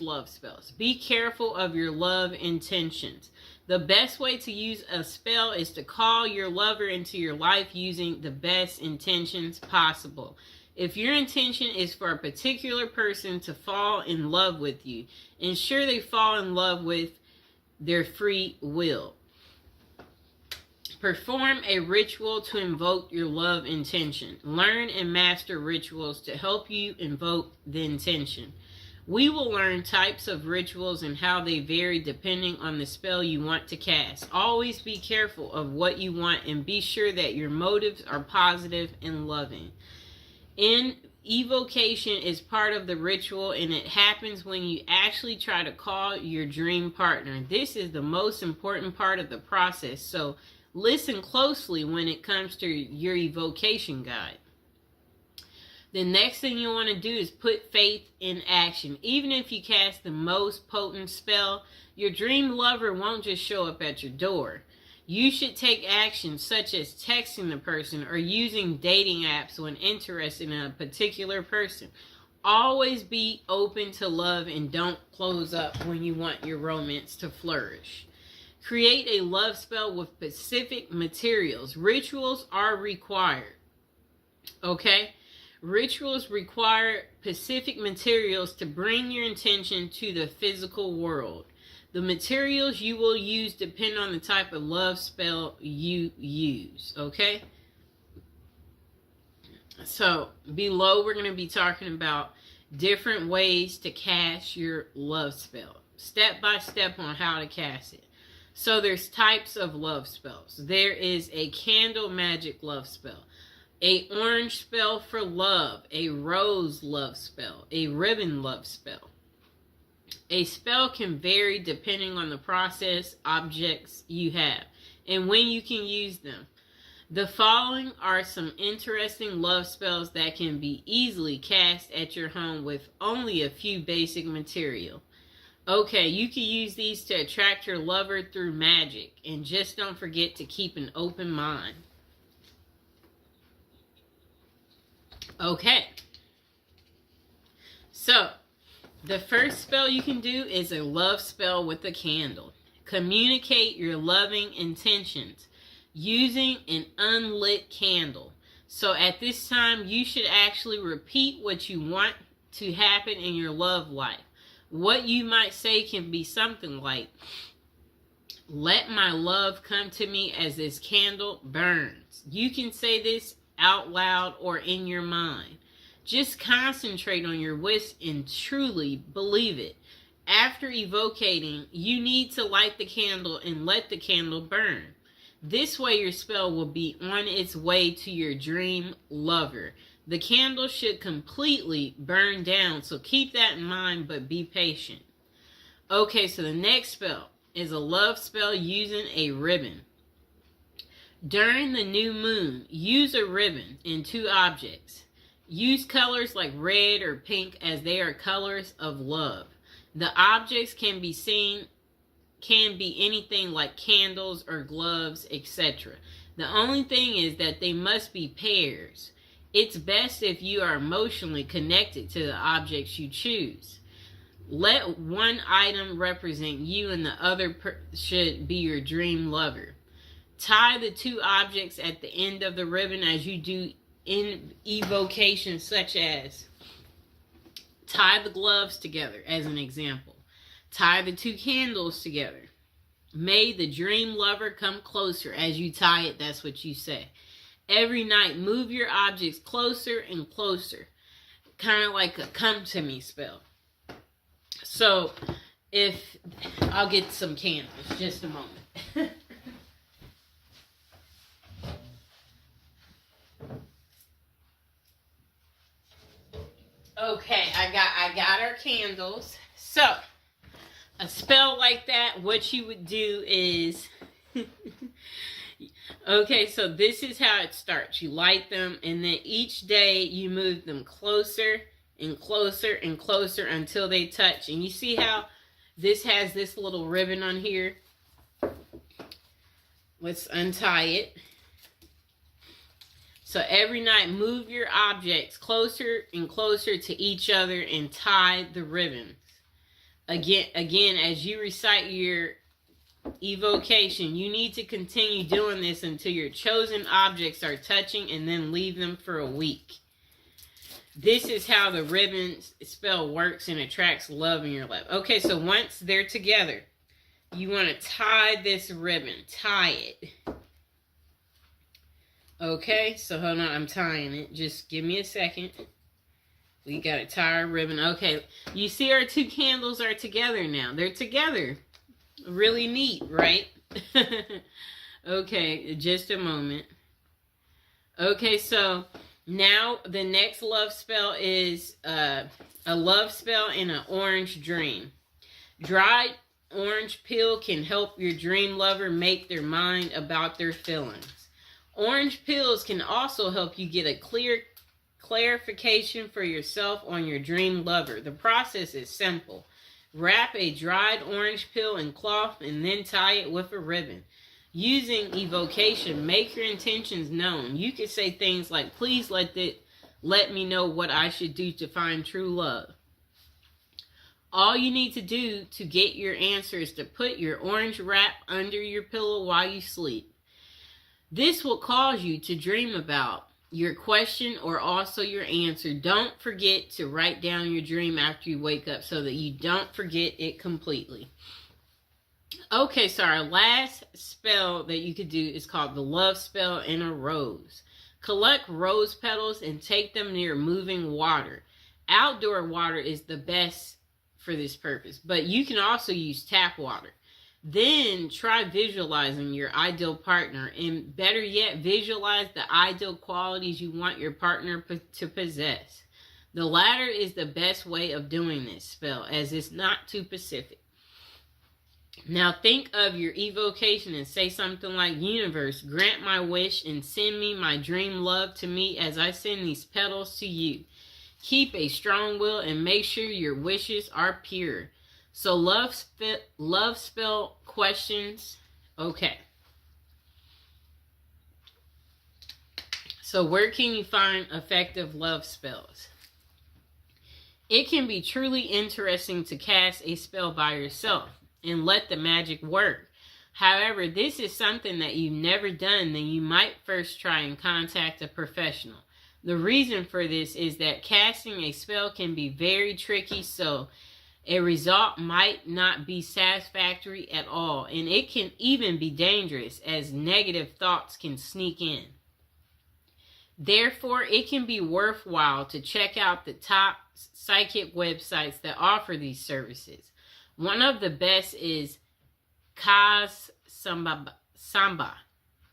love spells. Be careful of your love intentions. The best way to use a spell is to call your lover into your life using the best intentions possible. If your intention is for a particular person to fall in love with you, ensure they fall in love with their free will. Perform a ritual to invoke your love intention. Learn and master rituals to help you invoke the intention. We will learn types of rituals and how they vary depending on the spell you want to cast. Always be careful of what you want and be sure that your motives are positive and loving. Evocation is part of the ritual, and it happens when you actually try to call your dream partner. This is the most important part of the process, so listen closely when it comes to your evocation guide. The next thing you want to do is put faith in action. Even if you cast the most potent spell, your dream lover won't just show up at your door. You should take action such as texting the person or using dating apps when interested in a particular person. Always be open to love and don't close up when you want your romance to flourish. Create a love spell with specific materials. Rituals are required. Okay? Rituals require specific materials to bring your intention to the physical world. The materials you will use depend on the type of love spell you use. Okay? So, below we're going to be talking about different ways to cast your love spell. Step by step on how to cast it. So, there's types of love spells. There is a candle magic love spell. A orange spell for love, a rose love spell, a ribbon love spell. A spell can vary depending on the process, objects you have, and when you can use them. The following are some interesting love spells that can be easily cast at your home with only a few basic material. Okay, you can use these to attract your lover through magic, and just don't forget to keep an open mind. Okay, so the first spell you can do is a love spell with a candle. Communicate your loving intentions using an unlit candle. So at this time, you should actually repeat what you want to happen in your love life. What you might say can be something like, "Let my love come to me as this candle burns." You can say this out loud or in your mind. Just concentrate on your wish and truly believe it. After evocating, you need to light the candle and let the candle burn. This way your spell will be on its way to your dream lover. The candle should completely burn down, so keep that in mind, but be patient. Okay, so the next spell is a love spell using a ribbon. During the new moon, use a ribbon in two objects. Use colors like red or pink as they are colors of love. The objects can be anything like candles or gloves, etc. The only thing is that they must be pairs. It's best if you are emotionally connected to the objects you choose. Let one item represent you and the other should be your dream lover. Tie the two objects at the end of the ribbon as you do in evocation, such as tie the gloves together as an example. Tie the two candles together. May the dream lover come closer. As you tie it, that's what you say. Every night, move your objects closer and closer. Kind of like a come to me spell. So, I'll get some candles, just a moment. Okay, I got our candles. So, a spell like that, what you would do is, okay, so this is how it starts. You light them, and then each day you move them closer and closer and closer until they touch. And you see how this has this little ribbon on here? Let's untie it. So every night, move your objects closer and closer to each other and tie the ribbons. again, as you recite your evocation, you need to continue doing this until your chosen objects are touching, and then leave them for a week. This is how the ribbon spell works and attracts love in your life. Okay, so once they're together, you want to tie this ribbon. Tie it. Okay, so hold on, I'm tying it. Just give me a second. We got to tie our ribbon. Okay, you see our two candles are together now. They're together. Really neat, right? Okay, just a moment. Okay, so now the next love spell is a love spell in an orange dream. Dried orange peel can help your dream lover make their mind about their feelings. Orange peels can also help you get a clear clarification for yourself on your dream lover. The process is simple. Wrap a dried orange peel in cloth and then tie it with a ribbon. Using evocation, make your intentions known. You can say things like, please let me know what I should do to find true love. All you need to do to get your answer is to put your orange wrap under your pillow while you sleep. This will cause you to dream about your question or also your answer. Don't forget to write down your dream after you wake up so that you don't forget it completely. Okay, so our last spell that you could do is called the love spell in a rose. Collect rose petals and take them near moving water. Outdoor water is the best for this purpose, but you can also use tap water. Then try visualizing your ideal partner, and better yet, visualize the ideal qualities you want your partner to possess. The latter is the best way of doing this spell, as it's not too specific. Now think of your evocation and say something like, universe, grant my wish and send me my dream love to me as I send these petals to you. Keep a strong will and make sure your wishes are pure. So love spell questions. Okay. So where can you find effective love spells? It can be truly interesting to cast a spell by yourself and let the magic work. However, this is something that you've never done, then you might first try and contact a professional. The reason for this is that casting a spell can be very tricky, so a result might not be satisfactory at all, and it can even be dangerous as negative thoughts can sneak in. Therefore, it can be worthwhile to check out the top psychic websites that offer these services. One of the best is Kaz Samba,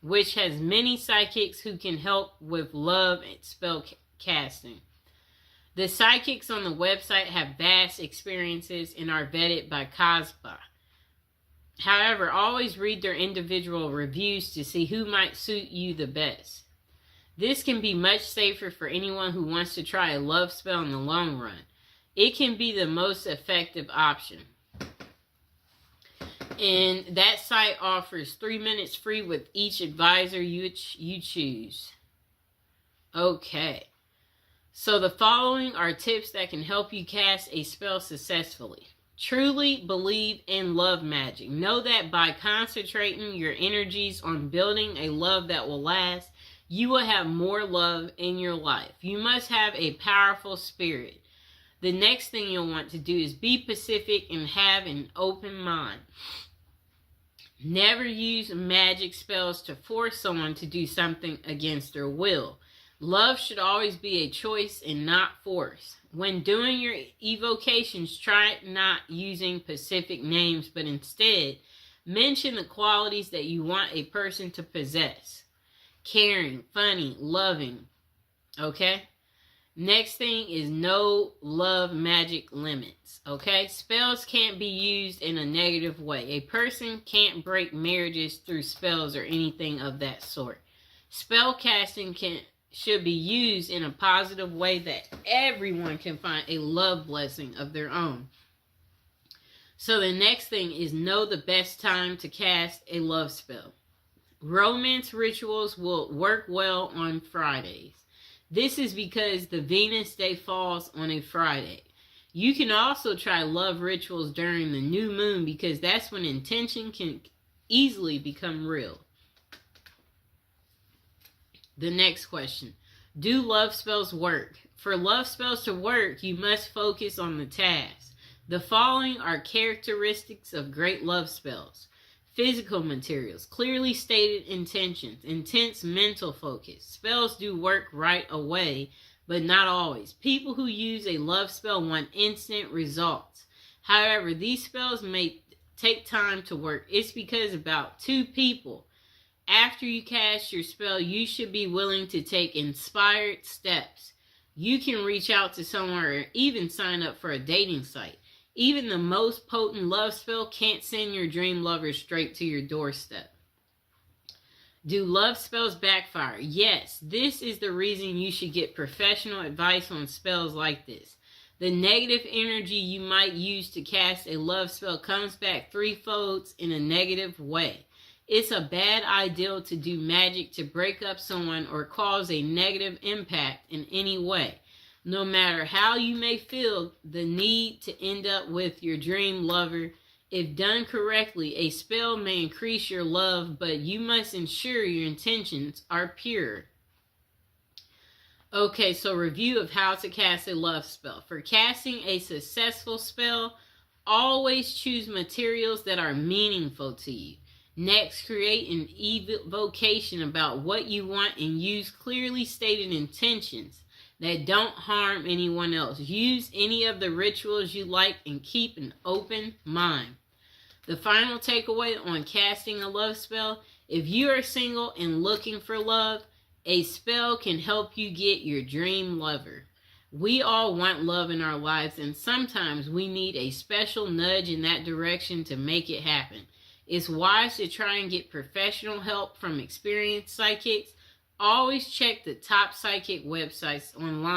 which has many psychics who can help with love and spell casting. The psychics on the website have vast experiences and are vetted by Kazba. However, always read their individual reviews to see who might suit you the best. This can be much safer for anyone who wants to try a love spell in the long run. It can be the most effective option. And that site offers 3 minutes free with each advisor you choose. Okay. So the following are tips that can help you cast a spell successfully. Truly believe in love magic. Know that by concentrating your energies on building a love that will last, you will have more love in your life. You must have a powerful spirit. The next thing you'll want to do is be pacific and have an open mind. Never use magic spells to force someone to do something against their will. Love should always be a choice and not force. When doing your evocations, try not using specific names, but instead mention the qualities that you want a person to possess. Caring, funny, loving. Okay? Next thing is no love magic limits. Okay? Spells can't be used in a negative way. A person can't break marriages through spells or anything of that sort. Spell casting should be used in a positive way that everyone can find a love blessing of their own. So the next thing is know the best time to cast a love spell. Romance rituals will work well on Fridays. This is because the Venus day falls on a Friday. You can also try love rituals during the new moon because that's when intention can easily become real. The next question. Do love spells work? For love spells to work, you must focus on the task. The following are characteristics of great love spells. Physical materials, clearly stated intentions, intense mental focus. Spells do work right away, but not always. People who use a love spell want instant results. However, these spells may take time to work. It's because about 2 people. After you cast your spell, you should be willing to take inspired steps. You can reach out to someone or even sign up for a dating site. Even the most potent love spell can't send your dream lover straight to your doorstep. Do love spells backfire? Yes, this is the reason you should get professional advice on spells like this. The negative energy you might use to cast a love spell comes back threefold in a negative way. It's a bad idea to do magic to break up someone or cause a negative impact in any way. No matter how you may feel the need to end up with your dream lover, if done correctly, a spell may increase your love, but you must ensure your intentions are pure. Okay, so review of how to cast a love spell. For casting a successful spell, always choose materials that are meaningful to you. Next, create an evocation about what you want and use clearly stated intentions that don't harm anyone else. Use any of the rituals you like and keep an open mind. The final takeaway on casting a love spell: if you are single and looking for love, a spell can help you get your dream lover. We all want love in our lives, and sometimes we need a special nudge in that direction to make it happen. It's wise to try and get professional help from experienced psychics. Always check the top psychic websites online